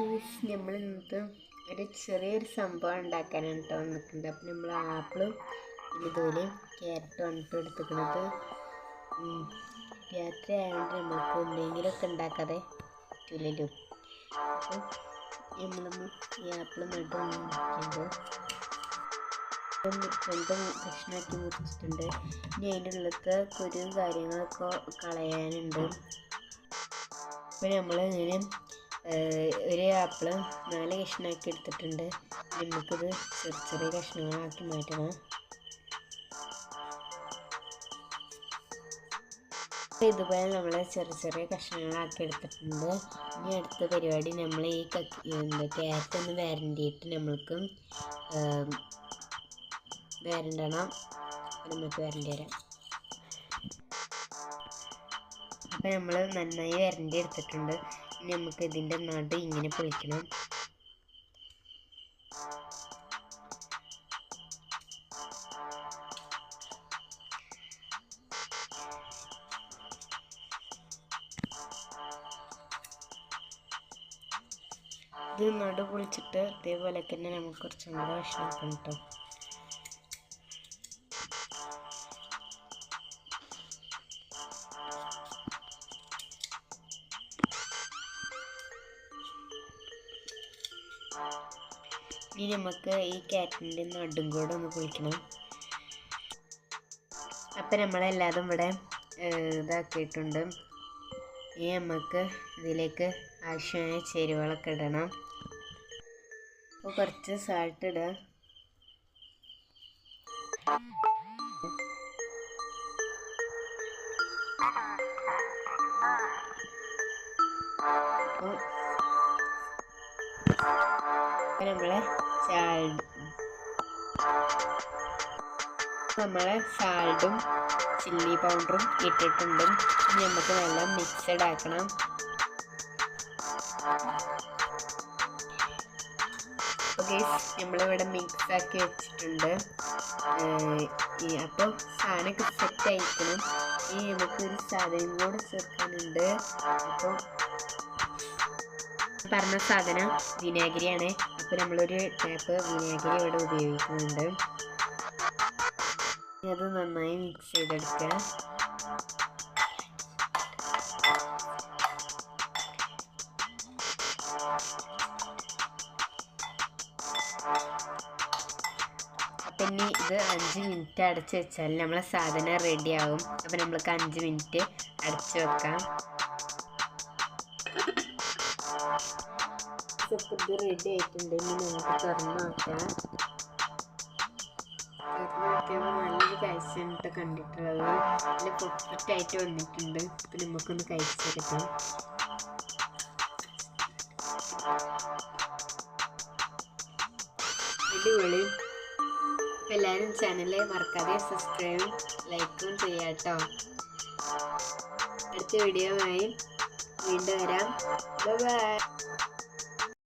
നമ്മൾ ഇന്നത്തെ ഒരു ചെറിയൊരു സംഭവം ഉണ്ടാക്കാനാണ് കേട്ടോ വന്നിട്ടുണ്ട്. അപ്പം നമ്മൾ ആപ്പിളും ഇതുപോലെ ക്യാരറ്റും ഇട്ട് എടുത്തിക്കുന്നത്. രാത്രി ആയതുകൊണ്ട് നമുക്ക് എന്തെങ്കിലുമൊക്കെ ഉണ്ടാക്കാതെ പറ്റില്ലല്ലോ. അപ്പം നമ്മളൊന്ന് ഈ ആപ്പിൾ നടുന്നുണ്ട്, രണ്ടും കഷ്ണമാക്കി മുറിച്ചിട്ടുണ്ട്. ഇനി അതിൻ്റെ ഉള്ളത്തെ കുരുവും കാര്യങ്ങളൊക്കെ കളയാനുണ്ട്. അപ്പോൾ നമ്മൾ ഇങ്ങനെ ഒരു ആപ്പിള് 4 കഷ്ണമാക്കി എടുത്തിട്ടുണ്ട്. നമുക്കിത് ചെറിയ ചെറിയ കഷ്ണങ്ങളാക്കി മാറ്റണം. ഇതുപോലെ നമ്മൾ ചെറിയ ചെറിയ കഷ്ണങ്ങളാക്കി എടുത്തിട്ടുണ്ട്. ഇനി അടുത്ത പരിപാടി നമ്മൾ ഈ ക്യാരറ്റ് ഒന്ന് വരണ്ടിയിട്ട് നമ്മൾക്ക് വരണ്ടണം. നമുക്ക് വരണ്ടി വരാം. അപ്പം നമ്മൾ നന്നായി വരണ്ടി എടുത്തിട്ടുണ്ട്. ഇനി നമുക്ക് ഇതിൻ്റെ നടു ഇങ്ങനെ പൊളിക്കണം. ഇത് നടു പൊളിച്ചിട്ട് ഇതേപോലെ തന്നെ നമുക്ക് കുറച്ചും കൂടെ കഷ്ണമാക്കണം കേട്ടോ. ഇനി നമുക്ക് ഈ ക്യാരറ്റിൻ്റെ നടും കൂടെ ഒന്ന് പൊളിക്കണം. അപ്പം നമ്മളെല്ലാതും ഇവിടെ ഇതാക്കിയിട്ടുണ്ട്. ഇനി നമുക്ക് ഇതിലേക്ക് ആവശ്യമായ ചേരുവകളൊക്കെ ഇടണം. അപ്പോൾ കുറച്ച് സാൾട്ട് ഇടുക, നമ്മളെ സാൾട്ടും ചില്ലി പൗഡറും ഇട്ടിട്ടുണ്ട്. ഇനി നമുക്ക് നല്ല മിക്സഡ് ആക്കണം. ഓക്കെ, നമ്മളിവിടെ മിക്സ് ആക്കി വെച്ചിട്ടുണ്ട്. അപ്പോൾ സാധനമൊക്കെ സെറ്റ് ആയിരിക്കണം. ഇനി നമുക്കൊരു സാധനം കൂടെ ചേർക്കാനുണ്ട്. അപ്പോൾ പറഞ്ഞ സാധനം വിനാഗിരിയാണ്. അപ്പോൾ നമ്മളൊരു ടാപ്പ് വിനാഗിരി ഇവിടെ ഉപയോഗിക്കുന്നുണ്ട്. അത് നന്നായി മിക്സ് ചെയ്തെടുക്കുക. അപ്പം ഇനി ഇത് 5 മിനിറ്റ് അടച്ച് വെച്ചാൽ നമ്മളെ സാധനം റെഡി ആവും. അപ്പം നമ്മൾക്ക് 5 മിനിറ്റ് അടച്ച് വെക്കാം. ഇത് റെഡി ആയിട്ടുണ്ട്. ഇനി നമുക്ക് തുറന്ന് നോക്കാം. നല്ലൊരു കാഴ്ചയാണ് കണ്ടിട്ടുള്ളത്. നല്ല പെർഫെക്റ്റ് ആയിട്ട് വന്നിട്ടുണ്ട്. അപ്പം നമുക്കൊന്ന് കഴിച്ചെടുക്കാം. അടിപൊളി. എല്ലാവരും ചാനൽ മറക്കാതെ സബ്സ്ക്രൈബും ലൈക്കും ചെയ്യാം കേട്ടോ. അടുത്ത വീഡിയോയുമായി വീണ്ടും വരാം. ബൈ.